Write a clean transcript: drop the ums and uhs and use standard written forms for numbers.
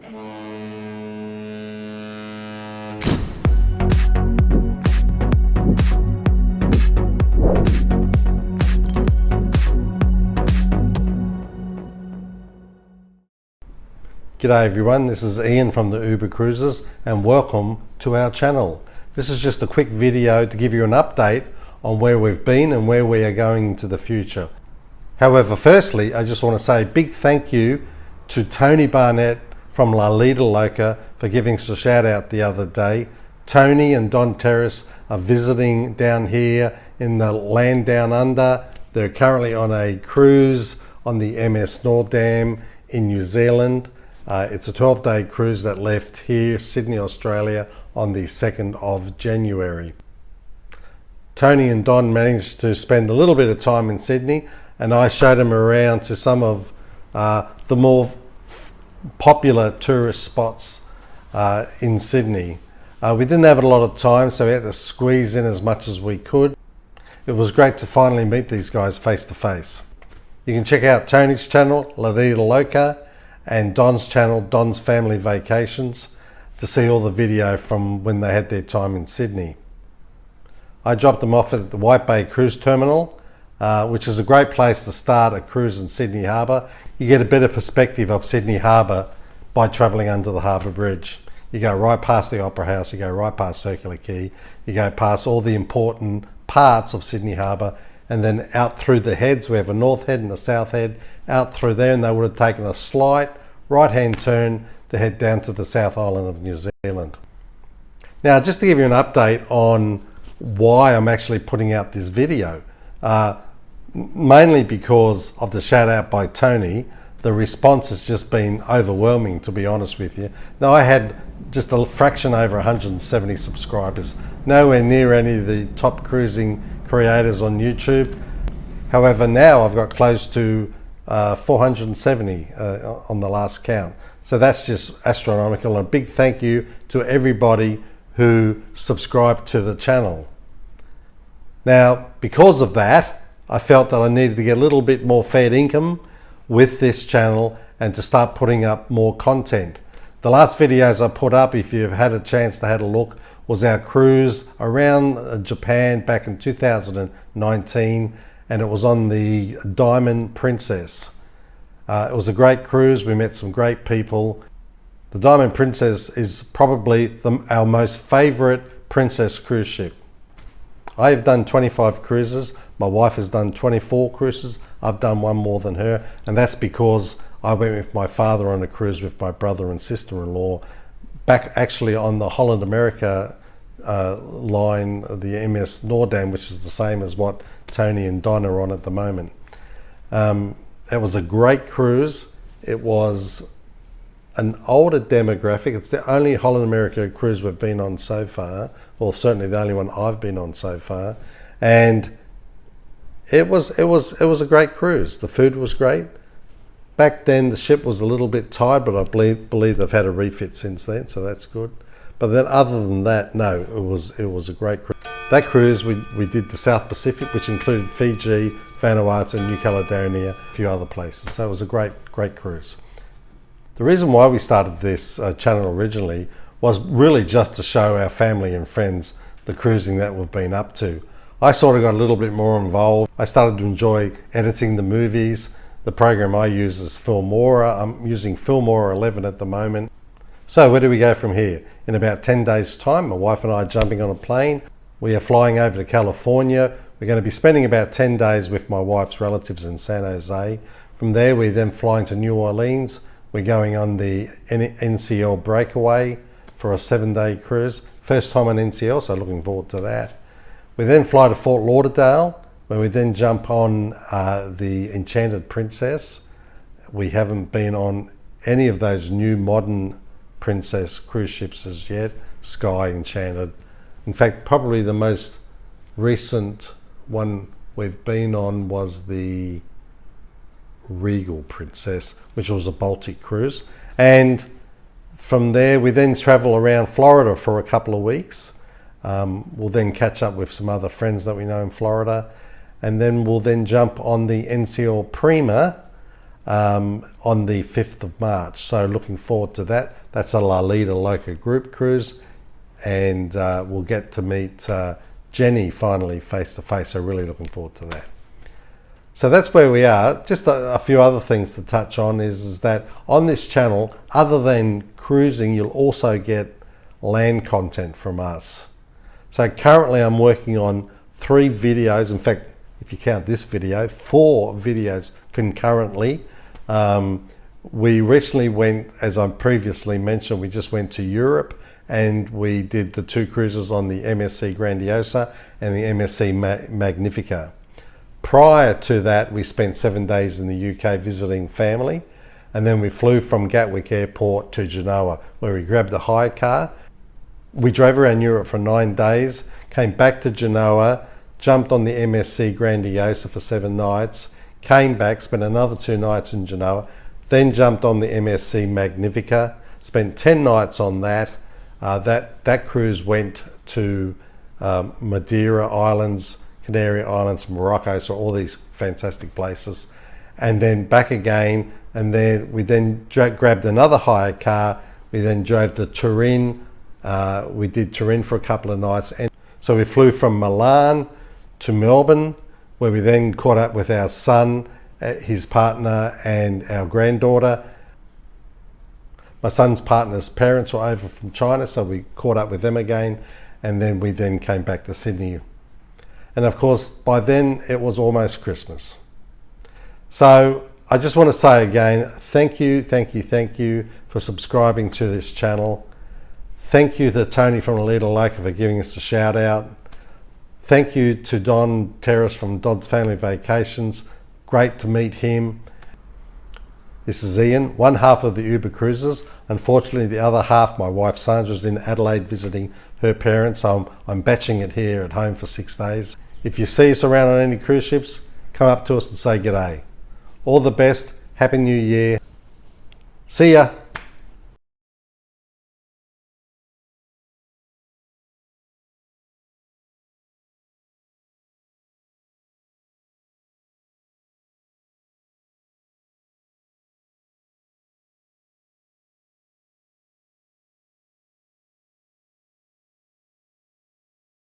G'day everyone, this is Ian from the Uber Cruises and welcome to our channel. This is just a quick video to give you an update on where we've been and where we are going into the future. However, firstly, I just want to say a big thank you to Tony Barnett from La Lida Loca for giving us a shout out the other day. Tony and Don Terrace are visiting down here in the land down under. They're currently on a cruise on the MS Nordam in New Zealand. It's a 12-day cruise that left here, Sydney, Australia, on the 2nd of January. Tony and Don managed to spend a little bit of time in Sydney, and I showed them around to some of the more popular tourist spots in Sydney. We didn't have a lot of time, so we had to squeeze in as much as we could. It was great to finally meet these guys face to face. You can check out Tony's channel, La Lida Loca, and Don's channel, Don's Family Vacations, to see all the video from when they had their time in Sydney. I dropped them off at the White Bay Cruise Terminal, which is a great place to start a cruise in Sydney Harbour. You get a better perspective of Sydney Harbour by travelling under the Harbour Bridge. You go right past the Opera House, you go right past Circular Quay, you go past all the important parts of Sydney Harbour, and then out through the heads. We have a north head and a south head out through there, and they would have taken a slight right hand turn to head down to the South Island of New Zealand. Now, just to give you an update on why I'm actually putting out this video, mainly because of the shout out by Tony, the response has just been overwhelming, to be honest with you. Now, I had just a fraction over 170 subscribers, nowhere near any of the top cruising creators on YouTube. However, now I've got close to 470 on the last count. So that's just astronomical, and a big thank you to everybody who subscribed to the channel. Now, because of that, I felt that I needed to get a little bit more Fair Income with this channel and to start putting up more content. The last videos I put up, if you've had a chance to have a look, was our cruise around Japan back in 2019, and it was on the Diamond Princess. It was a great cruise. We met some great people. The Diamond Princess is probably our most favorite princess cruise ship. I have done 25 cruises. My wife has done 24 cruises. I've done one more than her, and that's because I went with my father on a cruise with my brother and sister-in-law back actually on the Holland America line, the MS Nordam, which is the same as what Tony and Don are on at the moment. It was a great cruise. It was an older demographic. It's the only Holland America cruise we've been on so far, or certainly the only one I've been on so far, and it was a great cruise. The food was great. Back then the ship was a little bit tired, but I believe they've had a refit since then, so that's good. But then other than that, no, it was a great cruise. That cruise, we did the South Pacific, which included Fiji, Vanuatu, New Caledonia, a few other places. So it was a great cruise. The reason why we started this channel originally was really just to show our family and friends the cruising that we've been up to. I sort of got a little bit more involved. I started to enjoy editing the movies. The program I use is Filmora. I'm using Filmora 11 at the moment. So where do we go from here? In about 10 days time, my wife and I are jumping on a plane. We are flying over to California. We're going to be spending about 10 days with my wife's relatives in San Jose. From there, we're then flying to New Orleans. We're going on the NCL Breakaway for a 7-day cruise. First time on NCL, so looking forward to that. We then fly to Fort Lauderdale, where we then jump on the Enchanted Princess. We haven't been on any of those new modern Princess cruise ships as yet. Sky, Enchanted. In fact, probably the most recent one we've been on was the Regal Princess, which was a Baltic cruise. And from there, we then travel around Florida for a couple of weeks. We'll then catch up with some other friends that we know in Florida. And then we'll then jump on the NCL Prima on the 5th of March. So looking forward to that. That's a La Lido Loca group cruise, and we'll get to meet Jenny finally face to face. So really looking forward to that. So that's where we are. Just a few other things to touch on is that on this channel, other than cruising, you'll also get land content from us. So currently I'm working on 3 videos. In fact, if you count this video, 4 videos concurrently. We recently went, as I previously mentioned, we just went to Europe and we did the 2 cruises on the MSC Grandiosa and the MSC Magnifica. Prior to that, we spent 7 days in the UK visiting family, and then we flew from Gatwick Airport to Genoa, where we grabbed a hire car. We drove around Europe for 9 days, came back to Genoa, jumped on the MSC Grandiosa for 7 nights, came back, spent another 2 nights in Genoa, then jumped on the MSC Magnifica, spent 10 nights on that. That cruise went to Madeira Islands, Canary Islands, Morocco, so all these fantastic places, and then back again, and then we grabbed another hire car. We then drove to Turin. We did Turin for a couple of nights, and so we flew from Milan to Melbourne, where we then caught up with our son, his partner, and our granddaughter. My son's partner's parents were over from China, so we caught up with them again, and then we came back to Sydney. And of course, by then it was almost Christmas. So I just want to say again, thank you for subscribing to this channel. Thank you to Tony from La Lido Loca for giving us a shout out. Thank you to Don Terrace from Dodd's Family Vacations. Great to meet him. This is Ian, one half of the Uber Cruises. Unfortunately, the other half, my wife Sandra, is in Adelaide visiting her parents, so I'm batching it here at home for 6 days. If you see us around on any cruise ships, come up to us and say g'day. All the best. Happy New Year. See ya.